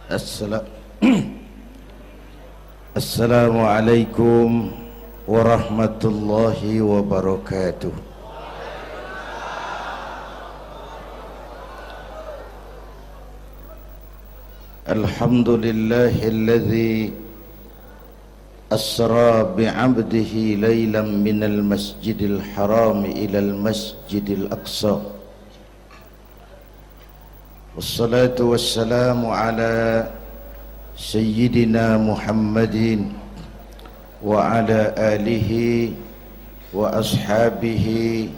Assala- Assalamualaikum warahmatullahi wabarakatuh. Alhamdulillahilladzi asra bi'abdihi laylan minal masjidil haram ilal masjidil aqsa. Wassalatu wassalamu ala Sayyidina Muhammadin wa ala alihi wa ashabihi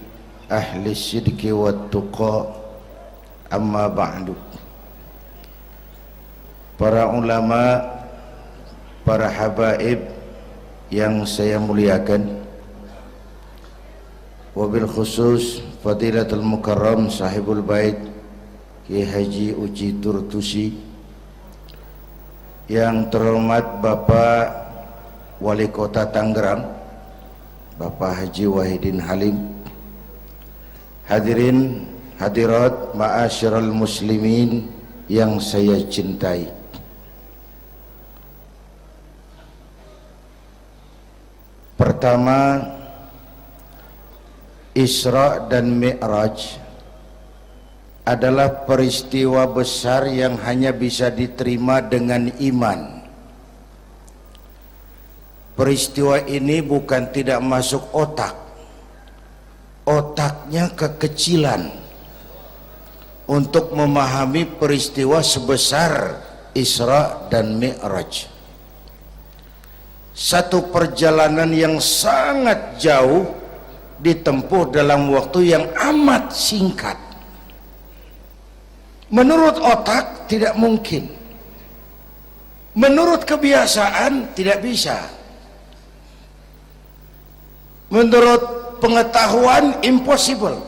ahli sidqi wa tuqa, amma ba'du. Para ulama, para habaib yang saya muliakan, wabil khusus Fadilatul Mukarram Sahibul Bait Kiai Haji Uci Turtusi, yang terhormat Bapak Wali Kota Tangerang Bapak Haji Wahidin Halim, hadirin hadirat ma'asyiral muslimin yang saya cintai. Pertama, Isra dan Mi'raj adalah peristiwa besar yang hanya bisa diterima dengan iman. Peristiwa ini bukan tidak masuk otak, otaknya kekecilan untuk memahami peristiwa sebesar Isra dan Mi'raj. Satu perjalanan yang sangat jauh ditempuh dalam waktu yang amat singkat. Menurut otak tidak mungkin, menurut kebiasaan tidak bisa, menurut pengetahuan impossible,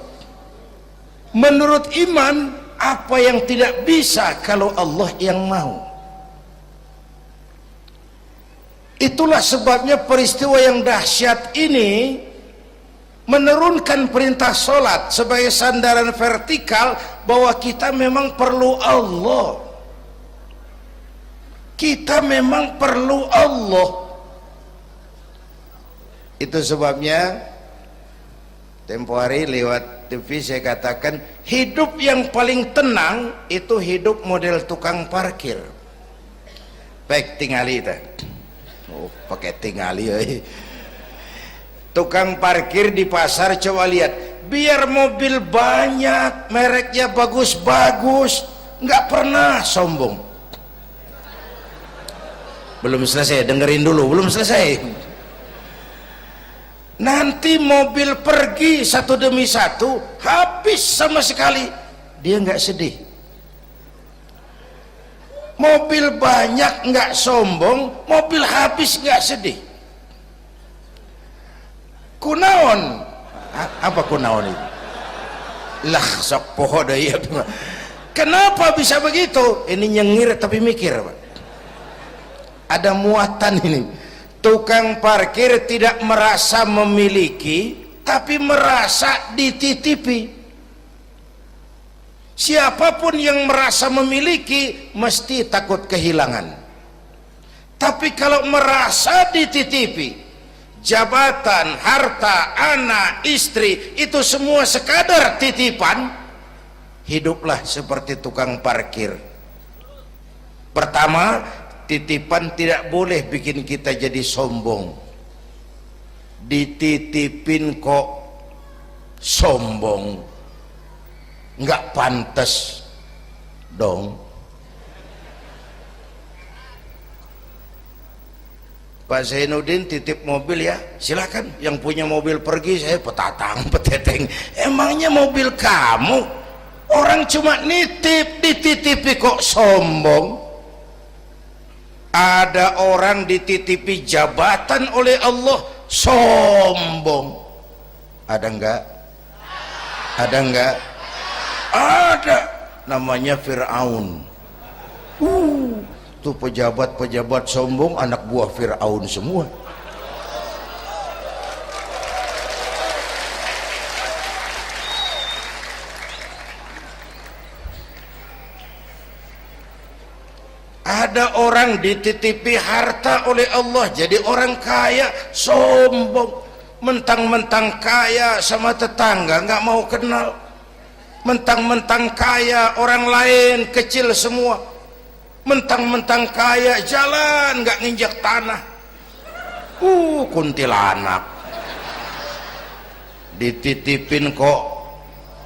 menurut iman apa yang tidak bisa kalau Allah yang mau. Itulah sebabnya peristiwa yang dahsyat ini menurunkan perintah solat sebagai sandaran vertikal bahwa kita memang perlu Allah. Kita memang perlu Allah. Itu sebabnya tempo hari lewat TV saya katakan, hidup yang paling tenang itu hidup model tukang parkir. Baik, tingali itu. Oh, pakai tingali. Tukang parkir di pasar, coba lihat, biar mobil banyak, mereknya bagus-bagus, nggak pernah sombong. Belum selesai, dengerin dulu, belum selesai. Nanti mobil pergi satu demi satu, habis sama sekali, dia nggak sedih. Mobil banyak nggak sombong, mobil habis nggak sedih. Kunaon? Apa kunaon itu? Lah sok poho deui. Kenapa bisa begitu? Ini nyengir tapi mikir, Pak. Ada muatan ini. Tukang parkir tidak merasa memiliki, tapi merasa dititipi. Siapapun yang merasa memiliki mesti takut kehilangan. Tapi kalau merasa dititipi, jabatan, harta, anak, istri, itu semua sekadar titipan, hiduplah seperti tukang parkir. Pertama, titipan tidak boleh bikin kita jadi sombong. Dititipin kok sombong, nggak pantas dong. Pak Zainuddin titip mobil ya, silakan. Yang punya mobil pergi, saya petatang peteteng. Emangnya mobil kamu? Orang cuma nitip, dititipi kok sombong. Ada orang dititipi jabatan oleh Allah, sombong. Ada enggak? Ada enggak? Ada. Namanya Fir'aun. Tuh pejabat-pejabat sombong anak buah Fir'aun semua. Ada orang dititipi harta oleh Allah jadi orang kaya, sombong, mentang-mentang kaya sama tetangga nggak mau kenal, mentang-mentang kaya orang lain kecil semua, mentang-mentang kaya jalan nggak nginjak tanah. Kuntilanak dititipin kok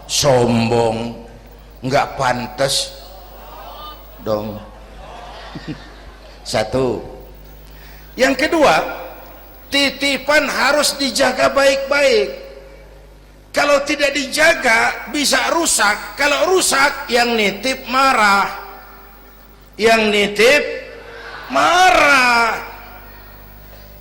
sombong, nggak pantas dong. Satu. Yang kedua, titipan harus dijaga baik-baik. Kalau tidak dijaga bisa rusak. Kalau rusak yang nitip marah, yang nitip marah.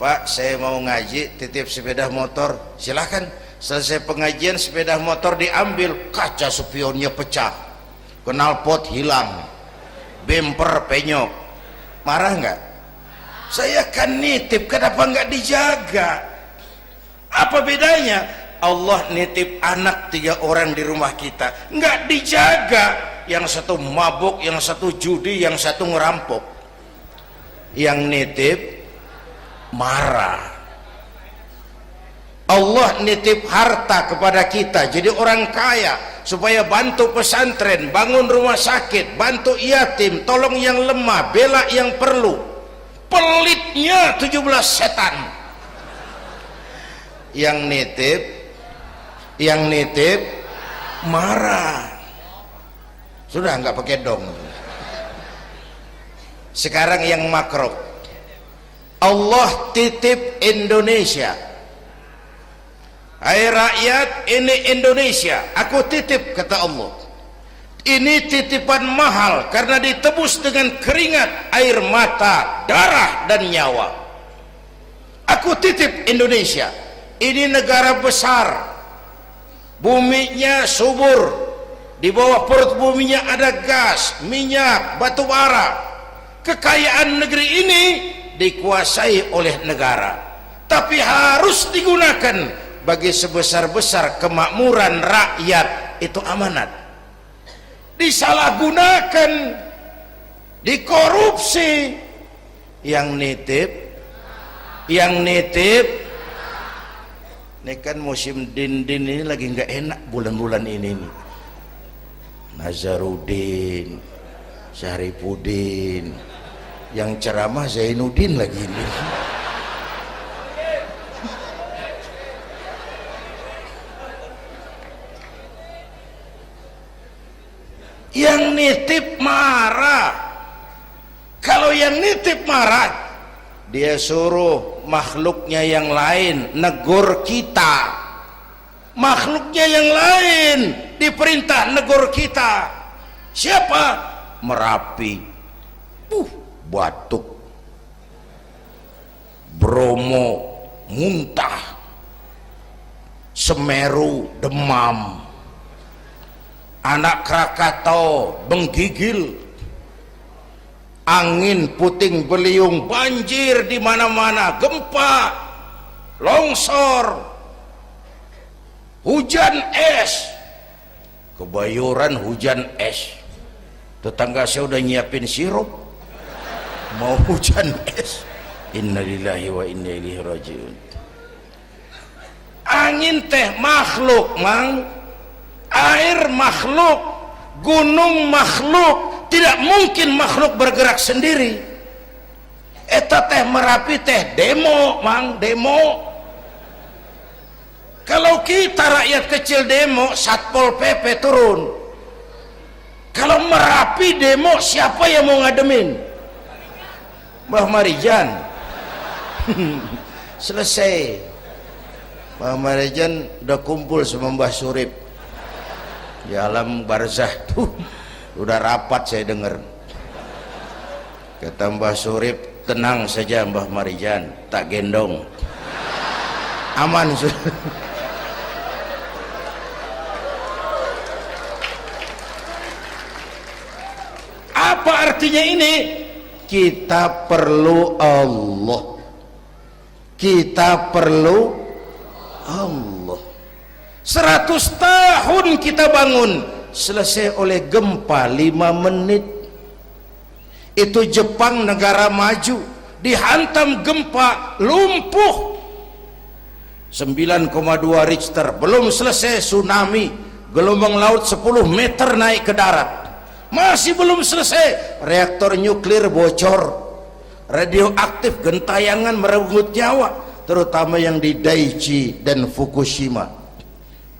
Pak, saya mau ngaji, titip sepeda motor, silahkan. Selesai pengajian sepeda motor diambil, kaca spionnya pecah, knalpot hilang, bemper penyok, marah nggak? Saya kan nitip, kenapa nggak dijaga? Apa bedanya? Allah nitip anak 3 orang di rumah kita, nggak dijaga, yang satu mabuk, yang satu judi, yang satu ngerampok, yang nitip marah. Allah nitip harta kepada kita jadi orang kaya supaya bantu pesantren, bangun rumah sakit, bantu yatim, tolong yang lemah, bela yang perlu. Pelitnya 17 setan. Yang nitip marah. Sudah nggak pakai dong. Sekarang yang makro. Allah titip Indonesia. Hai rakyat, ini Indonesia, aku titip, kata Allah. Ini titipan mahal karena ditebus dengan keringat, air mata, darah dan nyawa. Aku titip Indonesia. Ini negara besar, buminya subur, di bawah perut buminya ada gas, minyak, batu bara. Kekayaan negeri ini dikuasai oleh negara, tapi harus digunakan bagi sebesar-besar kemakmuran rakyat. Itu amanat. Disalahgunakan, dikorupsi, yang nitip ini kan musim din ini lagi nggak enak bulan-bulan ini nih. Nazarudin, Syarifudin, yang ceramah Zainuddin lagi ini. Yang nitip marah. Kalau yang nitip marah, dia suruh makhluknya yang lain negur kita. Makhluknya yang lain diperintah negur kita. Siapa? Merapi, batuk, Bromo muntah, Semeru demam, Anak Krakatau menggigil, angin puting beliung, banjir di mana-mana, gempa, longsor, hujan es. Kebayoran hujan es. Tetangga saya udah nyiapin sirup, mau hujan es. Innalillahi wa inna ilaihi rajiun. Angin teh makhluk, mang. Air makhluk, gunung makhluk, tidak mungkin makhluk bergerak sendiri. Eta teh Merapi teh demo, mang, demo. Kalau kita rakyat kecil demo, Satpol PP turun. Kalau Merapi demo, siapa yang mau ngademin? Mbah Marijan. Selesai. Mbah Marijan udah kumpul sama Mbah Surip di alam barzah tuh, udah rapat saya dengar. Kata Mbah Surip, tenang saja Mbah Marijan, tak gendong, aman. Apa artinya ini? Kita perlu Allah, kita perlu Allah. 100 tahun kita bangun, selesai oleh gempa 5 menit. Itu Jepang negara maju, dihantam gempa, lumpuh 9,2 Richter, belum selesai tsunami, gelombang laut 10 meter naik ke darat, masih belum selesai, reaktor nuklir bocor, radioaktif gentayangan merenggut nyawa, terutama yang di Daiichi dan Fukushima.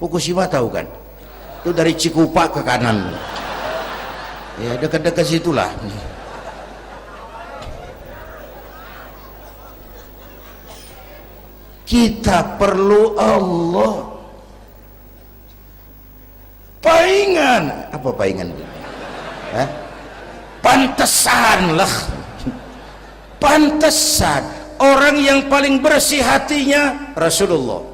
Fukushima tahu kan? Itu dari Cikupa ke kanan, ya dekat-dekat situlah. Kita perlu Allah. Paingan, apa paingan? Hah? Pantesan lah. Pantesan orang yang paling bersih hatinya Rasulullah,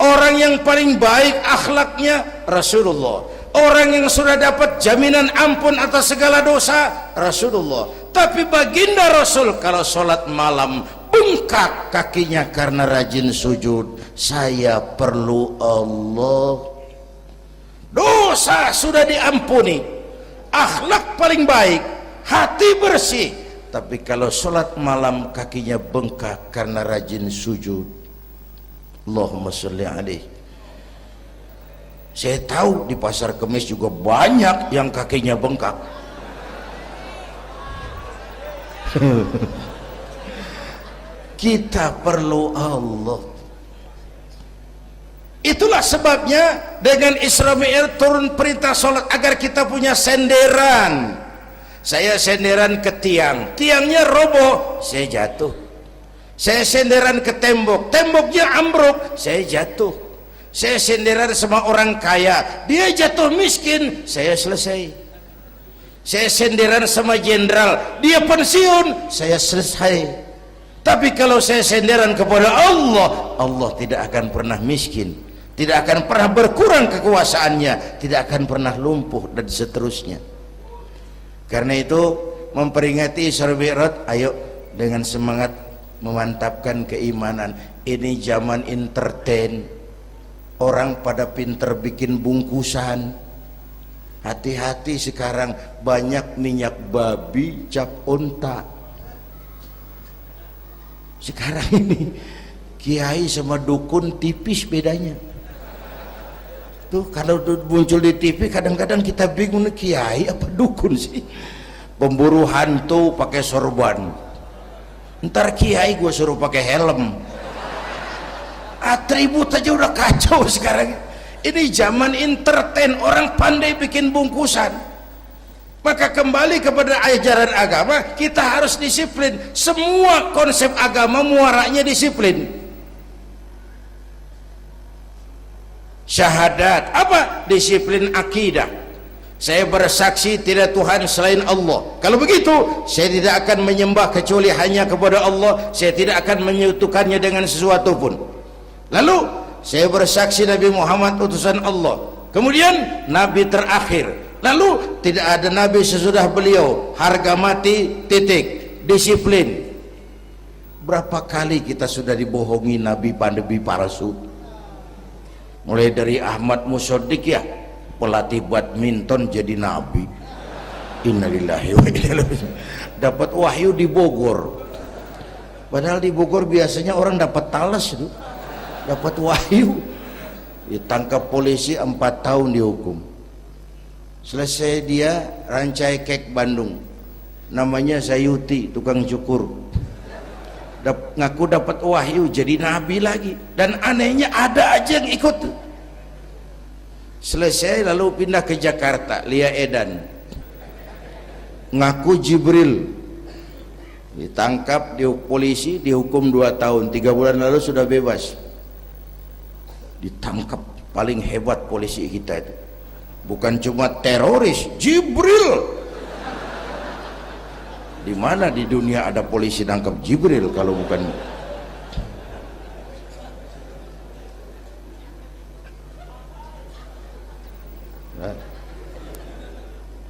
orang yang paling baik akhlaknya Rasulullah, orang yang sudah dapat jaminan ampun atas segala dosa Rasulullah. Tapi baginda Rasul kalau sholat malam bengkak kakinya karena rajin sujud. Saya perlu Allah. Dosa sudah diampuni, akhlak paling baik, hati bersih, tapi kalau sholat malam kakinya bengkak karena rajin sujud. Allahumma sholli alaihi. Saya tahu di pasar Kemis juga banyak yang kakinya bengkak. Kita perlu Allah. Itulah sebabnya dengan Isra Mi'raj turun perintah sholat agar kita punya senderan. Saya senderan ke tiang, tiangnya roboh, saya jatuh. Saya senderan ke tembok, temboknya ambruk, saya jatuh. Saya senderan sama orang kaya, dia jatuh miskin, saya selesai. Saya senderan sama jenderal, dia pensiun, saya selesai. Tapi kalau saya senderan kepada Allah, Allah tidak akan pernah miskin, tidak akan pernah berkurang kekuasaannya, tidak akan pernah lumpuh, dan seterusnya. Karena itu memperingati Isra Mi'raj, ayo dengan semangat memantapkan keimanan. Ini zaman entertain, orang pada pinter bikin bungkusan. Hati-hati sekarang banyak minyak babi cap unta. Sekarang ini kiai sama dukun tipis bedanya. Tuh kalau muncul di TV kadang-kadang kita bingung, kiai apa dukun sih? Pemburu hantu pakai sorban, ntar kiai gue suruh pakai helm. Atribut aja udah kacau sekarang. Ini zaman entertain, orang pandai bikin bungkusan. Maka kembali kepada ajaran agama, kita harus disiplin. Semua konsep agama muaranya disiplin. Syahadat apa? Disiplin akidah. Saya bersaksi tidak Tuhan selain Allah. Kalau begitu, saya tidak akan menyembah kecuali hanya kepada Allah. Saya tidak akan menyekutukannya dengan sesuatu pun. Lalu saya bersaksi Nabi Muhammad utusan Allah, kemudian Nabi terakhir, lalu tidak ada Nabi sesudah beliau, harga mati, titik. Disiplin. Berapa kali kita sudah dibohongi Nabi pandemi palsu, mulai dari Ahmad Musodik, ya pelatih badminton jadi Nabi. Innalillahi wa inna ilaihi. Dapat wahyu di Bogor, padahal di Bogor biasanya orang dapat talas itu, dapat wahyu. Ditangkap polisi 4 tahun dihukum. Selesai dia Rancai Kek Bandung, namanya Sayuti, tukang cukur, ngaku dapat wahyu jadi nabi lagi. Dan anehnya ada aja yang ikut. Selesai lalu pindah ke Jakarta, Lia Edan, ngaku Jibril, ditangkap di polisi, dihukum 2 tahun, 3 bulan lalu sudah bebas. Ditangkap, paling hebat polisi kita itu, bukan cuma teroris, Jibril. Di mana di dunia ada polisi nangkap Jibril kalau bukan?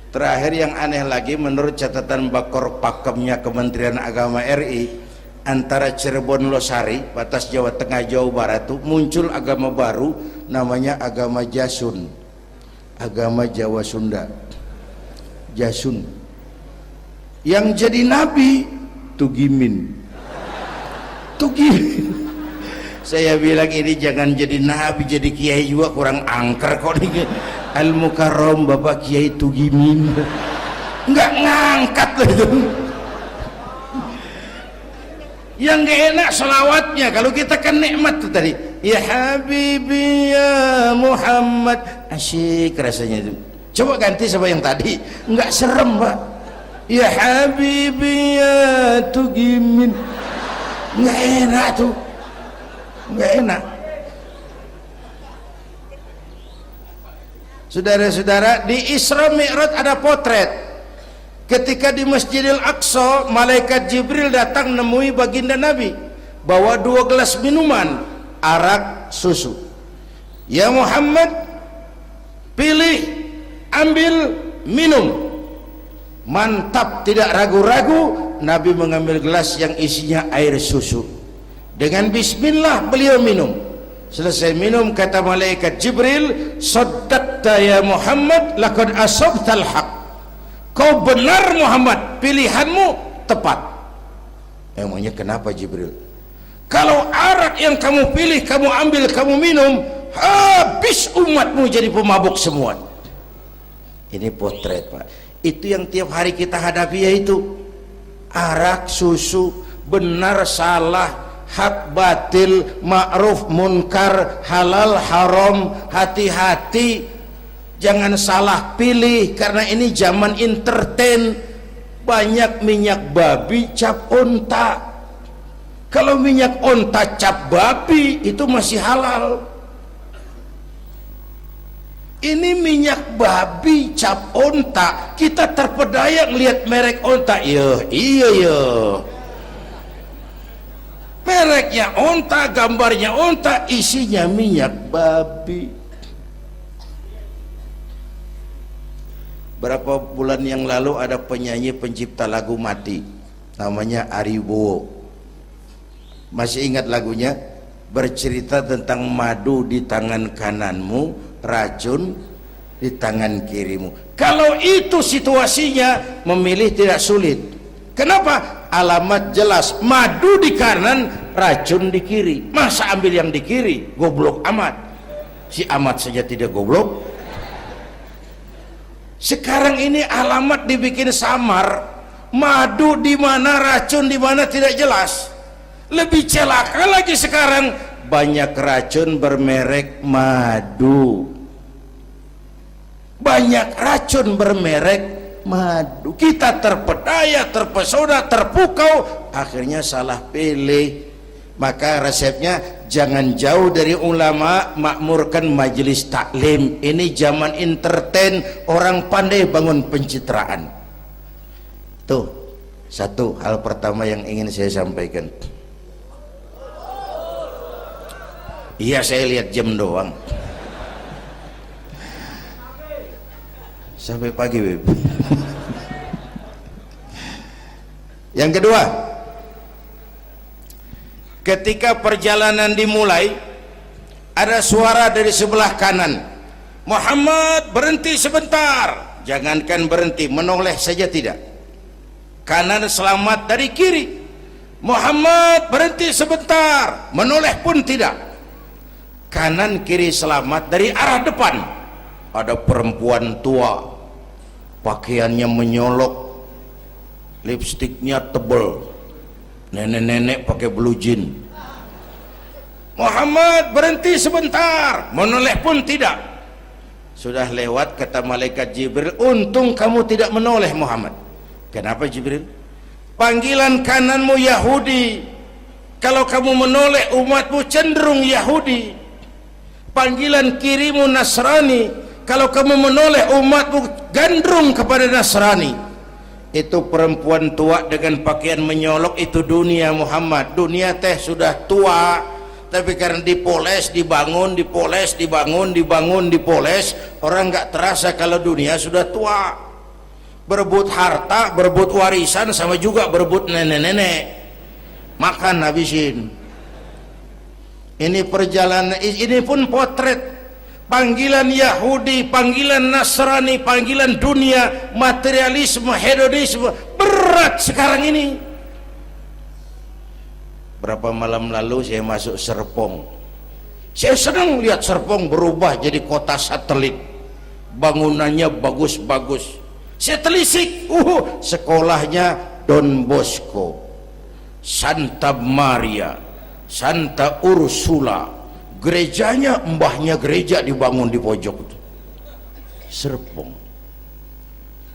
Terakhir yang aneh lagi, menurut catatan Bakor Pakemnya Kementerian Agama RI, antara Cirebon Losari, batas Jawa Tengah Jawa Barat tuh muncul agama baru namanya agama Jasun, agama Jawa Sunda, Jasun. yang jadi nabi tugimin. Saya bilang ini jangan jadi nabi, jadi kiai juga kurang angker kok nih. Al Mukarram Bapak Kiai Tugimin nggak ngangkat loh itu. Yang gak enak selawatnya. Kalau kita kan nikmat tuh tadi, ya Habibi ya Muhammad, asyik rasanya itu. Coba ganti sama yang tadi, nggak serem Pak. Ya Habibi ya Tugimin, nggak enak tuh, nggak enak. Saudara-saudara, di Isra Mi'raj ada potret. Ketika di Masjidil Aqsa, malaikat Jibril datang nemui baginda Nabi, bawa 2 gelas minuman, arak, susu. Ya Muhammad, pilih, ambil, minum. Mantap, tidak ragu-ragu, Nabi mengambil gelas yang isinya air susu. Dengan bismillah beliau minum. Selesai minum, kata malaikat Jibril, saddaqta ya Muhammad, laqad asabtal haq. Kau benar Muhammad, pilihanmu tepat. Emangnya kenapa Jibril? Kalau arak yang kamu pilih, kamu ambil, kamu minum, habis umatmu jadi pemabuk semua. Ini potret Pak. Itu yang tiap hari kita hadapi, yaitu arak, susu, benar, salah, hak, batil, ma'ruf, munkar, halal, haram. Hati-hati, jangan salah pilih, karena ini zaman entertain. Banyak minyak babi cap onta. Kalau minyak onta cap babi itu masih halal. Ini minyak babi cap onta, kita terpedaya lihat merek onta. Iya mereknya onta, gambarnya onta, isinya minyak babi. Berapa bulan yang lalu ada penyanyi pencipta lagu mati, namanya Ari Bowo. Masih ingat lagunya? Bercerita tentang madu di tangan kananmu, racun di tangan kirimu. Kalau itu situasinya, memilih tidak sulit. Kenapa? Alamat jelas, madu di kanan, racun di kiri. Masa ambil yang di kiri? Goblok amat. Si amat saja tidak goblok. Sekarang ini alamat dibikin samar, madu di mana, racun di mana tidak jelas. Lebih celaka lagi sekarang, banyak racun bermerek madu, banyak racun bermerek madu. Kita terpedaya, terpesona, terpukau, akhirnya salah pilih. Maka resepnya, jangan jauh dari ulama, makmurkan majelis taklim. Ini zaman entertain, orang pandai bangun pencitraan. Tuh, satu hal pertama yang ingin saya sampaikan. Iya, saya lihat jam doang. Sampai pagi, Beb. Yang kedua, ketika perjalanan dimulai, ada suara dari sebelah kanan, Muhammad berhenti sebentar. Jangankan berhenti, menoleh saja tidak. Kanan selamat dari kiri, Muhammad berhenti sebentar, menoleh pun tidak. Kanan kiri selamat dari arah depan. Ada perempuan tua, pakaiannya menyolok, lipstiknya tebal, nenek-nenek pakai blue jean. Muhammad berhenti sebentar, menoleh pun tidak. Sudah lewat, kata malaikat Jibril, untung kamu tidak menoleh Muhammad. Kenapa Jibril? Panggilan kananmu Yahudi, kalau kamu menoleh umatmu cenderung Yahudi. Panggilan kirimu Nasrani, kalau kamu menoleh umatmu gandrung kepada Nasrani. Itu perempuan tua dengan pakaian menyolok, itu dunia Muhammad. Dunia teh sudah tua, tapi karena dipoles, dibangun, dipoles, dibangun, dibangun, dipoles, orang nggak terasa kalau dunia sudah tua. Berebut harta, berebut warisan, sama juga berebut nenek-nenek. Makan habisin. Ini perjalanan, ini pun potret. Panggilan Yahudi, panggilan Nasrani, panggilan dunia, materialisme, hedonisme, berat sekarang ini. Berapa malam lalu saya masuk Serpong, saya senang lihat Serpong berubah jadi kota satelit, bangunannya bagus-bagus. Saya telisik, sekolahnya Don Bosco, Santa Maria, Santa Ursula, gerejanya mbahnya gereja dibangun di pojok itu. Serpong,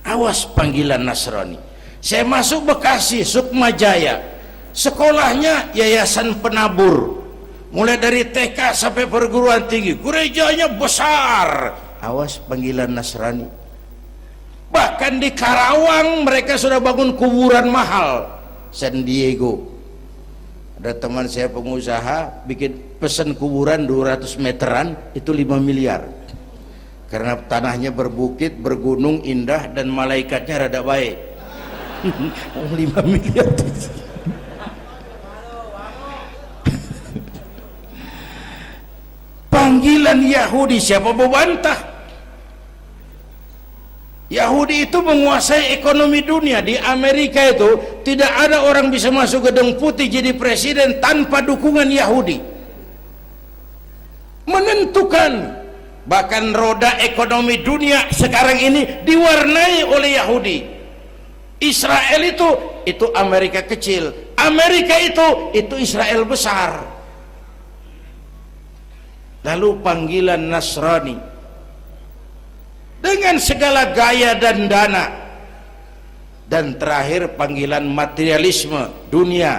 awas panggilan Nasrani. Saya masuk Bekasi, Sukmajaya, sekolahnya Yayasan Penabur, mulai dari TK sampai perguruan tinggi, gerejanya besar. Awas panggilan Nasrani. Bahkan di Karawang mereka sudah bangun kuburan mahal. San Diego, ada teman saya pengusaha bikin pesan kuburan 200 meteran, itu 5 miliar, karena tanahnya berbukit, bergunung, indah, dan malaikatnya rada baik. 5 miliar. Panggilan Yahudi, siapa membantah? Yahudi itu menguasai ekonomi dunia. Di Amerika itu tidak ada orang bisa masuk Gedung Putih jadi presiden tanpa dukungan Yahudi. Menentukan. Bahkan roda ekonomi dunia sekarang ini diwarnai oleh Yahudi. Israel itu Amerika kecil, Amerika itu Israel besar. Lalu panggilan Nasrani dengan segala gaya dan dana, dan terakhir panggilan materialisme dunia,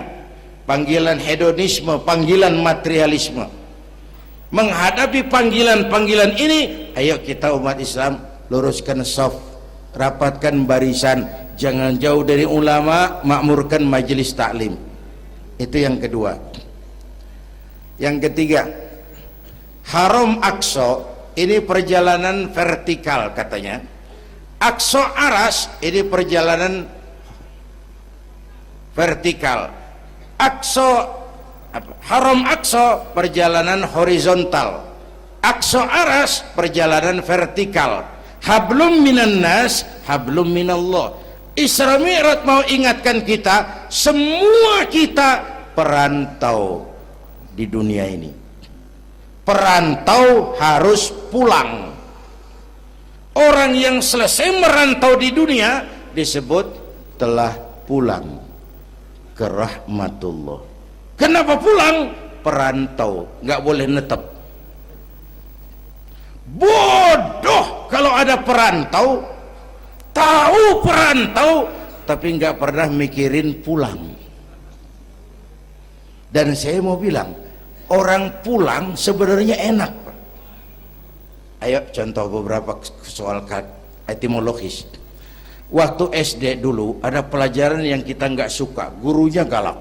panggilan hedonisme, panggilan materialisme. Menghadapi panggilan-panggilan ini, ayo kita umat Islam luruskan saf, rapatkan barisan, jangan jauh dari ulama, makmurkan majelis taklim. Itu yang kedua. Yang ketiga, Haram Aqsa ini perjalanan vertikal katanya. Aqsa Aras ini perjalanan vertikal. Haram Aqsa perjalanan horizontal. Aqsa Aras perjalanan vertikal. Hablum minan nas, hablum minallah. Isra Mi'raj mau ingatkan kita, semua kita perantau di dunia ini. Perantau harus pulang. Orang yang selesai merantau di dunia disebut telah pulang ke rahmatullah. Kenapa pulang? Perantau, nggak boleh netep. Bodoh kalau ada perantau, tahu perantau tapi nggak pernah mikirin pulang. Dan saya mau bilang, orang pulang sebenarnya enak. Ayo contoh beberapa soal etimologis. Waktu SD dulu ada pelajaran yang kita nggak suka, gurunya galak.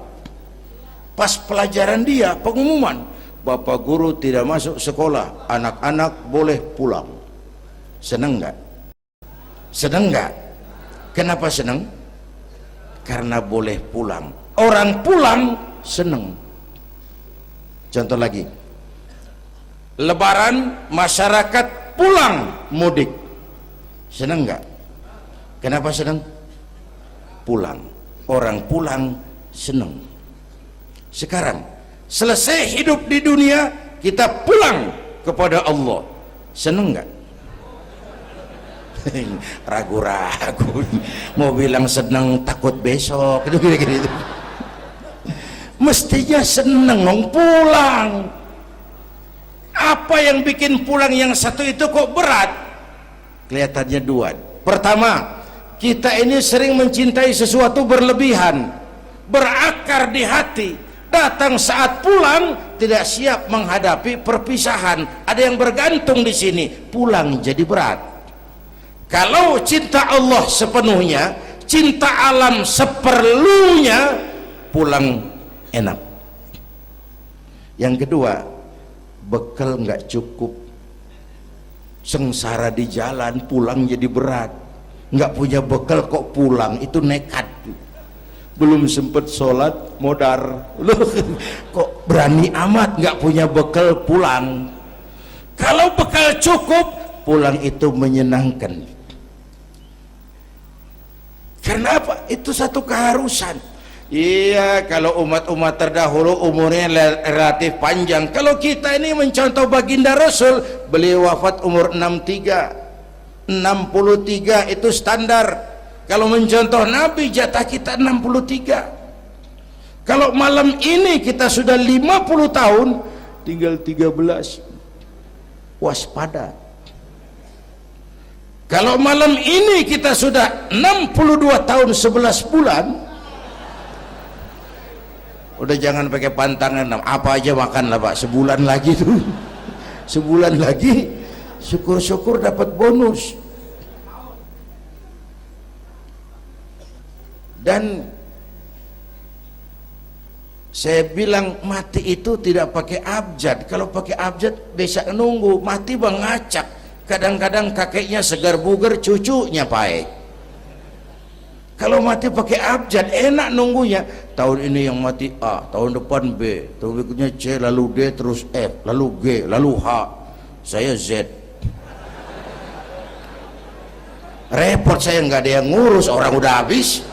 Pas pelajaran dia pengumuman, Bapak guru tidak masuk sekolah, anak-anak boleh pulang. Seneng nggak? Seneng nggak? Kenapa seneng? Karena boleh pulang. Orang pulang seneng. Contoh lagi, Lebaran masyarakat pulang mudik, seneng nggak? Kenapa seneng? Pulang. Orang pulang seneng. Sekarang selesai hidup di dunia, kita pulang kepada Allah, seneng nggak? Ragu-ragu, mau bilang seneng takut besok, gitu. Mestinya seneng dong pulang. Apa yang bikin pulang yang satu itu kok berat? Kelihatannya dua. Pertama, kita ini sering mencintai sesuatu berlebihan, berakar di hati. Datang saat pulang tidak siap menghadapi perpisahan. Ada yang bergantung di sini, pulang jadi berat. Kalau cinta Allah sepenuhnya, cinta alam seperlunya, pulang enak. Yang kedua, bekal nggak cukup, sengsara di jalan, pulang jadi berat. Nggak punya bekal kok pulang, itu nekat. Belum sempet sholat modar, loh kok berani amat nggak punya bekal pulang. Kalau bekal cukup, pulang itu menyenangkan. Karena apa? Itu satu keharusan. Iya, kalau umat-umat terdahulu umurnya relatif panjang. Kalau kita ini mencontoh baginda Rasul, beliau wafat umur 63, 63 itu standar. Kalau mencontoh Nabi, jatah kita 63. Kalau malam ini kita sudah 50 tahun, tinggal 13. Waspada. Kalau malam ini kita sudah 62 tahun 11 bulan, udah jangan pakai pantangan, apa aja makanlah Pak, sebulan lagi tuh. Sebulan lagi, syukur-syukur dapat bonus. Dan saya bilang mati itu tidak pakai abjad. Kalau pakai abjad bisa nunggu. Mati bang ngacak. Kadang-kadang kakeknya segar bugar, cucunya baik. Kalau mati pakai abjad enak nunggunya. Tahun ini yang mati A, tahun depan B, tahun berikutnya C, lalu D, terus F, lalu G, lalu H. Saya Z. Repot saya, nggak ada yang ngurus, orang udah habis.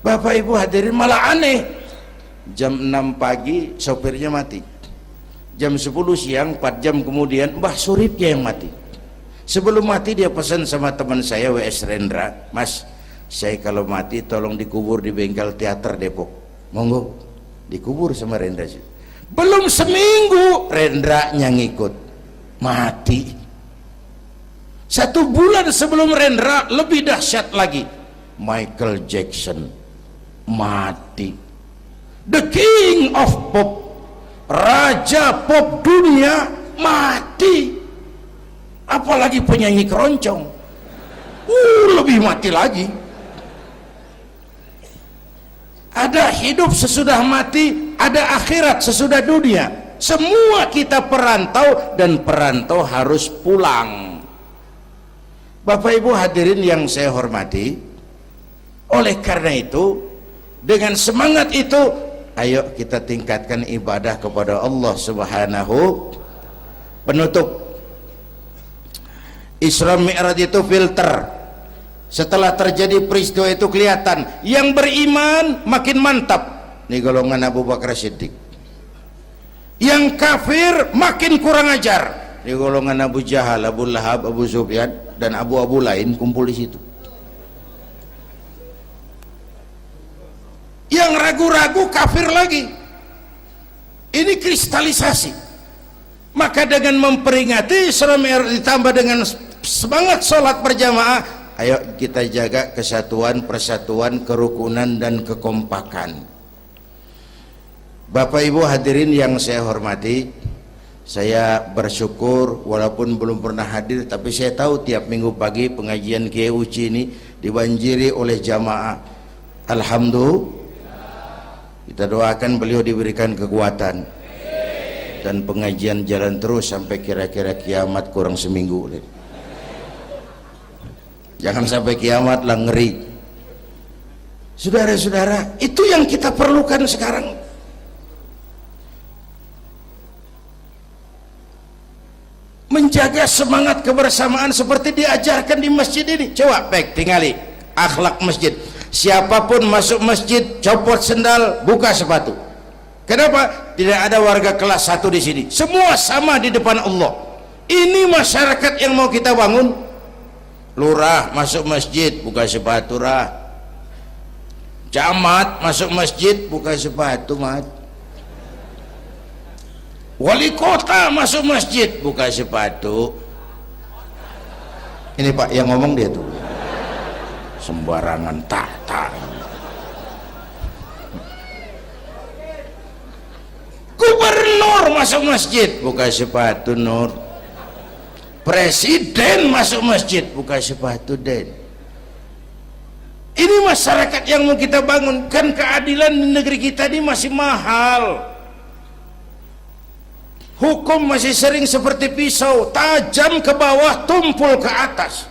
Bapak Ibu hadirin, malah aneh, jam 6 pagi sopirnya mati, jam 10 siang 4 jam kemudian Mbah Suripnya yang mati. Sebelum mati dia pesan sama teman saya W.S. Rendra, Mas, saya kalau mati tolong dikubur di bengkel teater Depok. Monggo, dikubur sama Rendra. Belum seminggu Rendra yang ngikut mati. 1 bulan sebelum Rendra lebih dahsyat lagi, Michael Jackson mati. The King of Pop, raja pop dunia, mati. Apalagi penyanyi keroncong, lebih mati lagi. Ada hidup sesudah mati, ada akhirat sesudah dunia. Semua kita perantau, dan perantau harus pulang. Bapak Ibu hadirin yang saya hormati, oleh karena itu, dengan semangat itu, ayo kita tingkatkan ibadah kepada Allah Subhanahu. Penutup, Isra Mi'raj itu filter. Setelah terjadi peristiwa itu kelihatan, yang beriman makin mantap, ini golongan Abu Bakar Siddiq. Yang kafir makin kurang ajar, ini golongan Abu Jahal, Abu Lahab, Abu Sufyan, dan abu-abu lain kumpul di situ. Yang ragu-ragu kafir lagi. Ini kristalisasi. Maka dengan memperingati Isra Mi'raj ditambah dengan semangat sholat berjamaah, ayo kita jaga kesatuan, persatuan, kerukunan, dan kekompakan. Bapak Ibu hadirin yang saya hormati, saya bersyukur walaupun belum pernah hadir, tapi saya tahu tiap minggu pagi pengajian Kiai Uci ini dibanjiri oleh jamaah. Alhamdulillah, kita doakan beliau diberikan kekuatan dan pengajian jalan terus sampai kira-kira kiamat, kurang seminggu. Jangan sampai kiamat lah, ngeri. Saudara-saudara, itu yang kita perlukan sekarang. Menjaga semangat kebersamaan seperti diajarkan di masjid ini. Coba baik tingali akhlak masjid. Siapapun masuk masjid, copot sendal, buka sepatu. Kenapa? Tidak ada warga kelas 1 di sini. Semua sama di depan Allah. Ini masyarakat yang mau kita bangun. Lurah masuk masjid, buka sepatu, rah. Camat masuk masjid, buka sepatu, mat. Wali kota masuk masjid, buka sepatu. Ini Pak yang ngomong dia tuh. Sembarangan tata. Gubernur masuk masjid, buka sepatu, Nur. Presiden masuk masjid, buka sepatu, Den. Ini masyarakat yang mau kita bangun. Kan keadilan di negeri kita ini masih mahal. Hukum masih sering seperti pisau, tajam ke bawah, tumpul ke atas.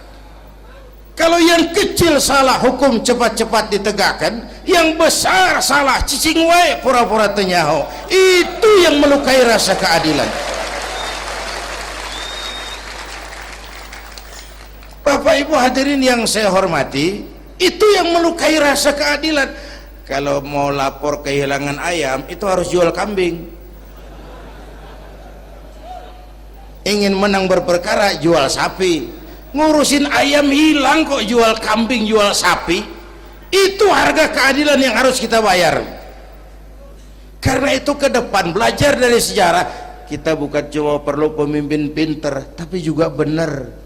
Kalau yang kecil salah, hukum cepat-cepat ditegakkan. Yang besar salah, cicing wae, pura-pura tenyaho. Itu yang melukai rasa keadilan. Bapak Ibu hadirin yang saya hormati, itu yang melukai rasa keadilan. Kalau mau lapor kehilangan ayam itu harus jual kambing. Ingin menang berperkara jual sapi. Ngurusin ayam hilang kok jual kambing, jual sapi. Itu harga keadilan yang harus kita bayar. Karena itu ke depan belajar dari sejarah, kita bukan cuma perlu pemimpin pinter tapi juga benar.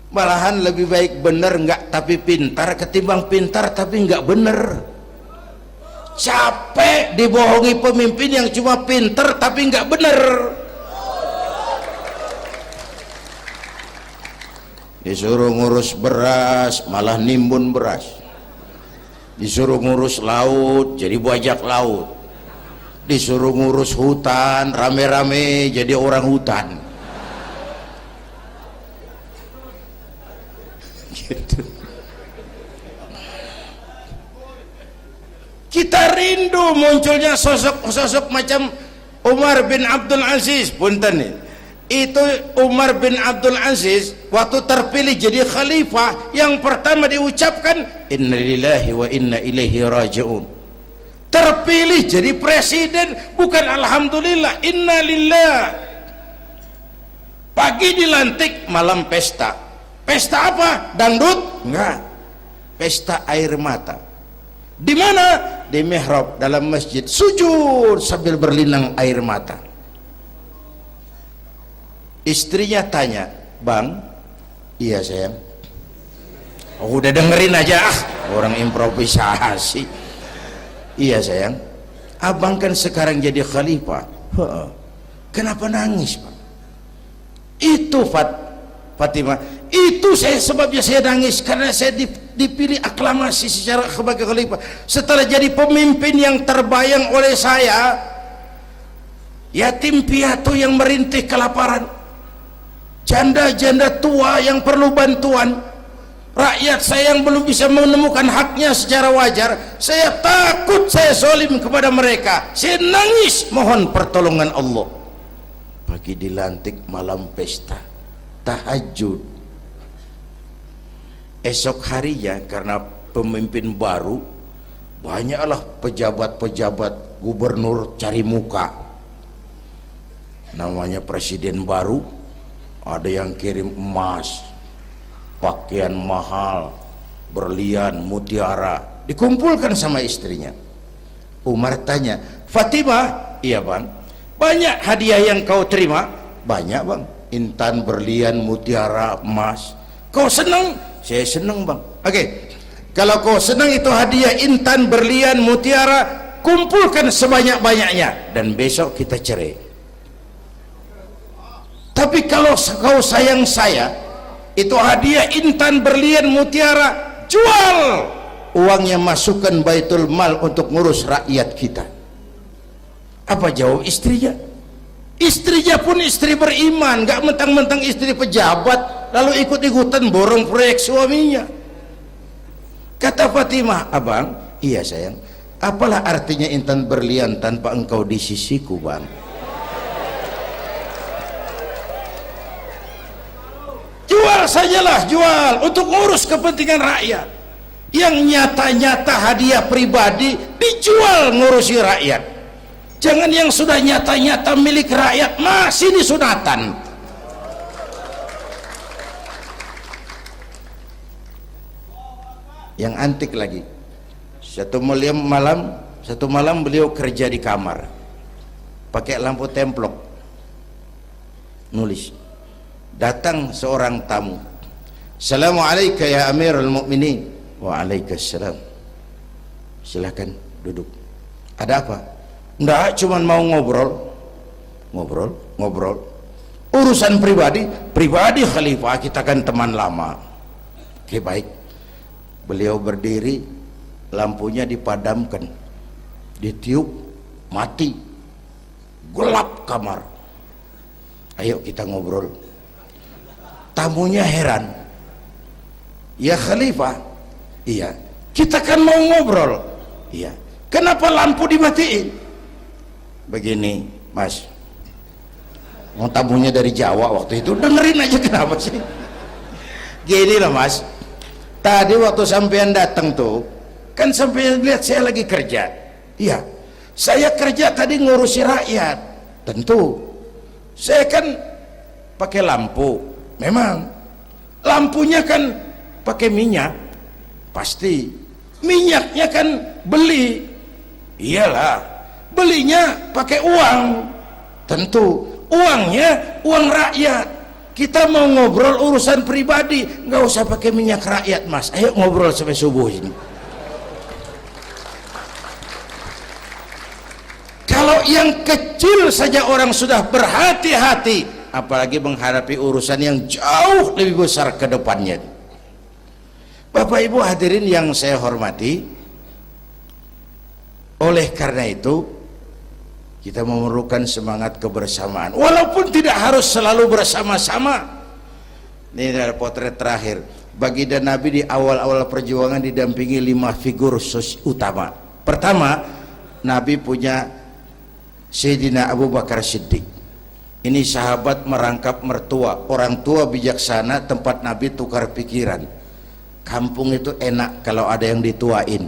Malahan lebih baik benar enggak tapi pintar ketimbang pintar tapi enggak benar. Capek dibohongi pemimpin yang cuma pintar tapi enggak benar. Disuruh ngurus beras malah nimbun beras, disuruh ngurus laut jadi bajak laut, disuruh ngurus hutan rame-rame jadi orang hutan. Gitu. Kita rindu munculnya sosok-sosok macam Umar bin Abdul Aziz. Punten nih, itu Umar bin Abdul Aziz waktu terpilih jadi khalifah, yang pertama diucapkan innalillahi wa inna ilaihi raji'un. Terpilih jadi presiden bukan alhamdulillah, innalillah. Pagi dilantik, malam pesta. Pesta apa? Dangdut? Enggak. Pesta air mata. Di mana? Di mihrab dalam masjid, sujud sambil berlinang air mata. Istrinya tanya, "Bang?" "Iya sayang." "Oh, udah dengerin aja, orang improvisasi." "Iya sayang, abang kan sekarang jadi khalifah." "Kenapa nangis, Bang?" "Itu Fatimah, itu sebabnya saya nangis karena saya dipilih aklamasi secara sebagai khalifah. Setelah jadi pemimpin yang terbayang oleh saya, yatim piatu yang merintih kelaparan, janda-janda tua yang perlu bantuan, rakyat saya yang belum bisa menemukan haknya secara wajar, saya takut saya zalim kepada mereka. Saya nangis mohon pertolongan Allah." Pagi dilantik, malam pesta, tahajud. Esok harinya karena pemimpin baru, banyaklah pejabat-pejabat gubernur cari muka. Namanya presiden baru, ada yang kirim emas, pakaian mahal, berlian, mutiara, dikumpulkan sama istrinya. Umar tanya, "Fatimah?" "Iya bang." "Banyak hadiah yang kau terima?" "Banyak bang, intan, berlian, mutiara, emas." "Kau senang?" "Saya senang bang." "Oke, kalau kau senang itu hadiah intan, berlian, mutiara, kumpulkan sebanyak-banyaknya dan besok kita cerai. Tapi kalau kau sayang saya, itu hadiah intan, berlian, mutiara, jual, uangnya masukkan baitul mal untuk ngurus rakyat kita." Apa jawab istrinya? Istrinya pun istri beriman, gak mentang-mentang istri pejabat lalu ikut-ikutan borong proyek suaminya. Kata Fatimah, "Abang?" "Iya sayang." "Apalah artinya intan berlian tanpa engkau di sisiku bang?" Jual sajalah, jual untuk ngurus kepentingan rakyat. Yang nyata-nyata hadiah pribadi dijual ngurusi rakyat. Jangan yang sudah nyata-nyata milik rakyat masih disunatan. Yang antik lagi, satu malam beliau kerja di kamar, pakai lampu templok, nulis. Datang seorang tamu, "Assalamualaikum ya Amirul Mukminin." "Waalaikumsalam." "Silakan duduk." "Ada apa?" "Enggak, cuman mau ngobrol." Ngobrol urusan pribadi khalifah, kita kan teman lama." "Oke baik." Beliau berdiri, lampunya dipadamkan, ditiup, mati, gelap kamar. "Ayo kita ngobrol." Tamunya heran, "Ya khalifah?" "Iya." "Kita kan mau ngobrol." "Iya." "Kenapa lampu dimatiin?" "Begini mas," mau tamunya dari Jawa waktu itu, dengerin aja kenapa sih. Gini loh Mas, tadi waktu sampean datang tuh kan sampean lihat saya lagi kerja. Iya, saya kerja tadi ngurusi rakyat. Tentu saya kan pakai lampu, memang lampunya kan pakai minyak, pasti minyaknya kan beli, iyalah belinya pakai uang, tentu uangnya uang rakyat. Kita mau ngobrol urusan pribadi, nggak usah pakai minyak rakyat Mas, ayo ngobrol sampai subuh ini. Kalau yang kecil saja orang sudah berhati-hati, apalagi menghadapi urusan yang jauh lebih besar ke depannya. Bapak Ibu hadirin yang saya hormati, oleh karena itu kita memerlukan semangat kebersamaan, walaupun tidak harus selalu bersama-sama. Ini adalah potret terakhir. Baginda Nabi di awal-awal perjuangan didampingi 5 figur utama. Pertama, Nabi punya Sayyidina Abu Bakar Siddiq. Ini sahabat merangkap mertua, orang tua bijaksana, tempat Nabi tukar pikiran. Kampung itu enak kalau ada yang dituain.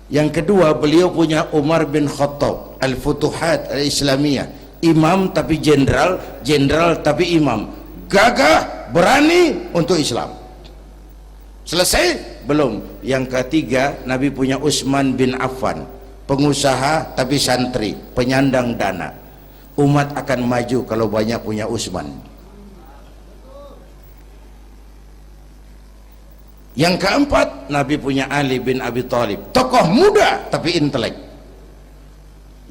Yang kedua, beliau punya Umar bin Khattab, Al-Futuhat Al-Islamiyah, imam tapi jenderal, jenderal tapi imam, gagah, berani untuk Islam. Selesai? Belum. Yang ketiga, Nabi punya Utsman bin Affan, pengusaha tapi santri, penyandang dana. Umat akan maju kalau banyak punya Utsman. Yang keempat, Nabi punya Ali bin Abi Thalib, tokoh muda tapi intelek.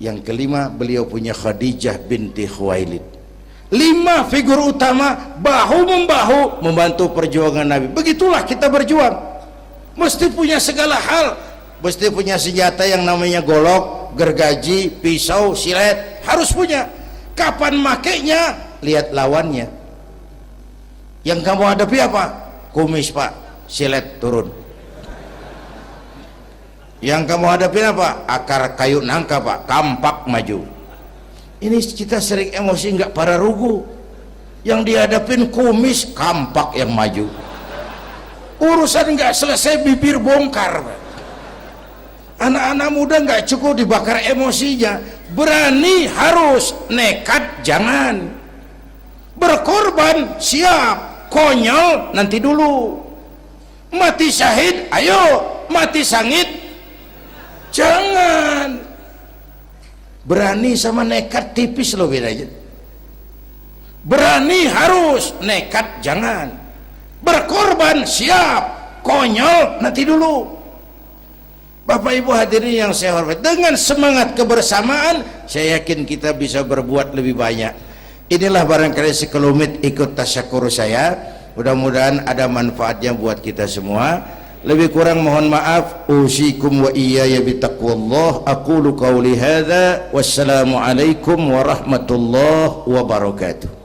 Yang kelima, beliau punya Khadijah binti Khuwailid. 5 figur utama bahu membahu membantu perjuangan Nabi. Begitulah kita berjuang, mesti punya segala hal, mesti punya senjata yang namanya golok, gergaji, pisau, silet, harus punya. Kapan makainya? Lihat lawannya. Yang kamu hadapi apa? Kumis Pak, silet turun. Yang kamu hadapi apa? Akar kayu nangka Pak, kampak maju. Ini kita sering emosi, nggak para rugu. Yang dihadapin kumis, kampak yang maju. Urusan nggak selesai bibir bongkar Pak. Anak-anak muda nggak cukup dibakar emosinya, berani harus, nekat jangan. Berkorban siap, konyol nanti dulu. Mati syahid ayo, mati sangit jangan. Berani sama nekat tipis loh bedanya. Berani harus, nekat jangan. Berkorban siap, konyol nanti dulu. Bapak Ibu hadirin yang saya hormati, dengan semangat kebersamaan saya yakin kita bisa berbuat lebih banyak. Inilah barangkali sekelumit ikut tasyakur saya, mudah-mudahan ada manfaatnya buat kita semua. Lebih kurang mohon maaf. Usikum wa iyaya bitaqwallah. Aqulu qawli hadza wassalamu alaikum warahmatullahi wabarakatuh.